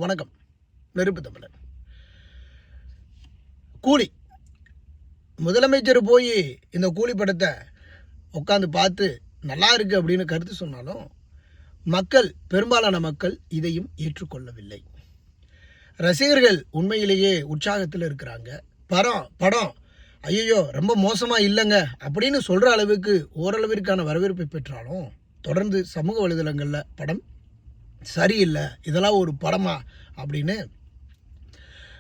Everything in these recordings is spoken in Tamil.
வணக்கம். நெருப்பு தமிழன். கூலி முதலமைச்சர் போய் இந்த கூலி படத்தை உட்காந்து பார்த்து நல்லா இருக்கு அப்படின்னு கருத்து சொன்னாலும் மக்கள், பெரும்பாலான மக்கள் இதையும் ஏற்றுக்கொள்ளவில்லை. ரசிகர்கள் உண்மையிலேயே உற்சாகத்தில் இருக்கிறாங்க. படம் ஐயோ ரொம்ப மோசமாக இல்லைங்க அப்படின்னு சொல்கிற அளவுக்கு ஓரளவிற்கான வரவேற்பை பெற்றாலும் தொடர்ந்து சமூக வலைதளங்களில் படம் சரியில்லை, இதெல்லாம் ஒரு படமா அப்படின்னு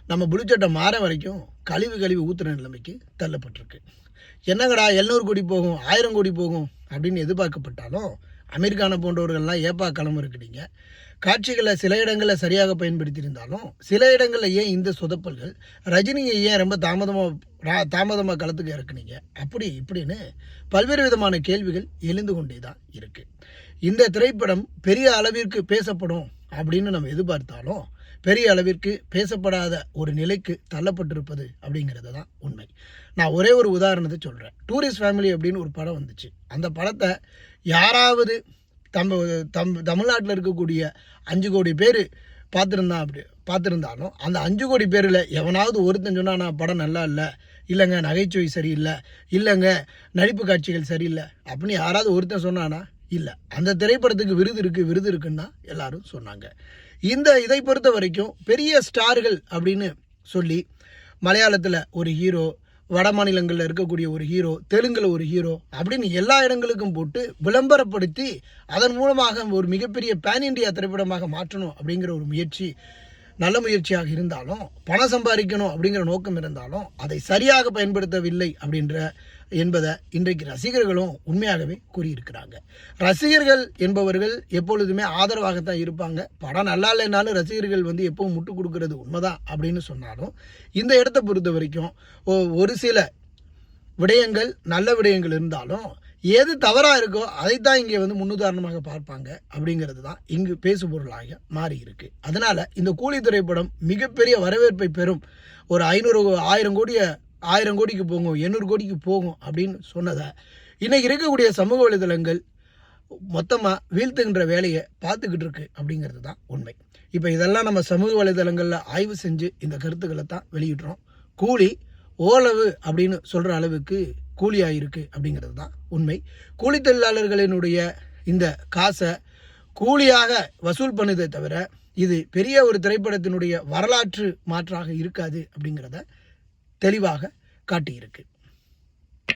நம்ம புளிச்சட்டை மாற வரைக்கும் கழிவு ஊற்றுற நிலைமைக்கு தள்ளப்பட்டிருக்கு. என்னங்கடா 700 கோடி போகும், 1000 கோடி போகும் அப்படின்னு எதிர்பார்க்கப்பட்டாலும் அமீர்கானை போன்றவர்கள்லாம் ஏப்பா கிளம்பு இருக்கிறீங்க. காட்சிகளை சில இடங்களில் சரியாக பயன்படுத்தியிருந்தாலும் சில இடங்களில் ஏன் இந்த சொதப்பல்கள், ரஜினியை ஏன் ரொம்ப தாமதமாக களத்துக்கு இறக்குனீங்க, அப்படி இப்படின்னு பல்வேறு விதமான கேள்விகள் எழுந்து கொண்டே தான் இருக்குது. இந்த திரைப்படம் பெரிய அளவிற்கு பேசப்படும் அப்படின்னு நம்ம எதிர்பார்த்தாலும் பெரிய அளவிற்கு பேசப்படாத ஒரு நிலைக்கு தள்ளப்பட்டிருப்பது அப்படிங்கிறது தான் உண்மை. நான் ஒரே ஒரு உதாரணத்தை சொல்கிறேன். டூரிஸ்ட் ஃபேமிலி அப்படின்னு ஒரு படம் வந்துச்சு. அந்த படத்தை யாராவது தமிழ்நாட்டில் இருக்கக்கூடிய 5 கோடி பேர் பார்த்துருந்தாலும் அந்த 5 கோடி பேரில் எவனாவது ஒருத்தன் சொன்னால் நான் படம் நல்லா இல்லைங்க நகைச்சுவை சரியில்லை, இல்லைங்க நடிப்பு காட்சிகள் சரியில்லை அப்படின்னு யாராவது ஒருத்தன் சொன்னானா? இல்லை. அந்த திரைப்படத்துக்கு விருது இருக்குன்னு தான் எல்லாரும் சொன்னாங்க. இதை பொறுத்த வரைக்கும் பெரிய ஸ்டார்கள் அப்படின்னு சொல்லி மலையாளத்தில் ஒரு ஹீரோ, வட மாநிலங்களில் இருக்கக்கூடிய ஒரு ஹீரோ, தெலுங்கில் ஒரு ஹீரோ அப்படின்னு எல்லா இடங்களுக்கும் போட்டு விளம்பரப்படுத்தி அதன் மூலமாக ஒரு மிகப்பெரிய பேன் இண்டியா திரைப்படமாக மாற்றணும் அப்படிங்கிற ஒரு முயற்சி நல்ல முயற்சியாக இருந்தாலும், பணம் சம்பாதிக்கணும் அப்படிங்கிற நோக்கம் இருந்தாலும் அதை சரியாக பயன்படுத்தவில்லை என்பதை இன்றைக்கு ரசிகர்களும் உண்மையாகவே கூறியிருக்கிறாங்க. ரசிகர்கள் என்பவர்கள் எப்பொழுதுமே ஆதரவாகத்தான் இருப்பாங்க. படம் நல்லா இல்லைனாலும் ரசிகர்கள் எப்பவும் முட்டு கொடுக்கறது உண்மைதான் அப்படின்னு சொன்னாலும் இந்த இடத்தை பொறுத்த வரைக்கும் ஒரு சில விடயங்கள் நல்ல விடயங்கள் இருந்தாலும் எது தவறாக இருக்கோ அதைத்தான் இங்கே முன்னுதாரணமாக பார்ப்பாங்க அப்படிங்கிறது தான் இங்கு பேசுபொருளாக மாறி இருக்கு. அதனால இந்த கூலி திரைப்படம் மிகப்பெரிய வரவேற்பை பெறும், ஒரு 1000 கோடிக்கு போகும், 800 கோடிக்கு போகும் அப்படின்னு சொன்னதை இன்னைக்கு இருக்கக்கூடிய சமூக வலைதளங்கள் மொத்தமாக வீழ்த்துகின்ற வேலையை பார்த்துக்கிட்டு இருக்கு அப்படிங்கிறது தான் உண்மை. இப்போ இதெல்லாம் நம்ம சமூக வலைதளங்களில் ஆய்வு செஞ்சு இந்த கருத்துக்களை தான் வெளியிடுறோம். கூலி ஓரளவு அப்படின்னு சொல்கிற அளவுக்கு கூலியாக இருக்குது அப்படிங்கிறது தான் உண்மை. கூலி தொழிலாளர்களினுடைய இந்த காசை கூலியாக வசூல் பண்ணுதே தவிர இது பெரிய ஒரு திரைப்படத்தினுடைய வரலாற்று மாற்றாக இருக்காது அப்படிங்கிறத தெளிவாக காட்டியிருக்கு.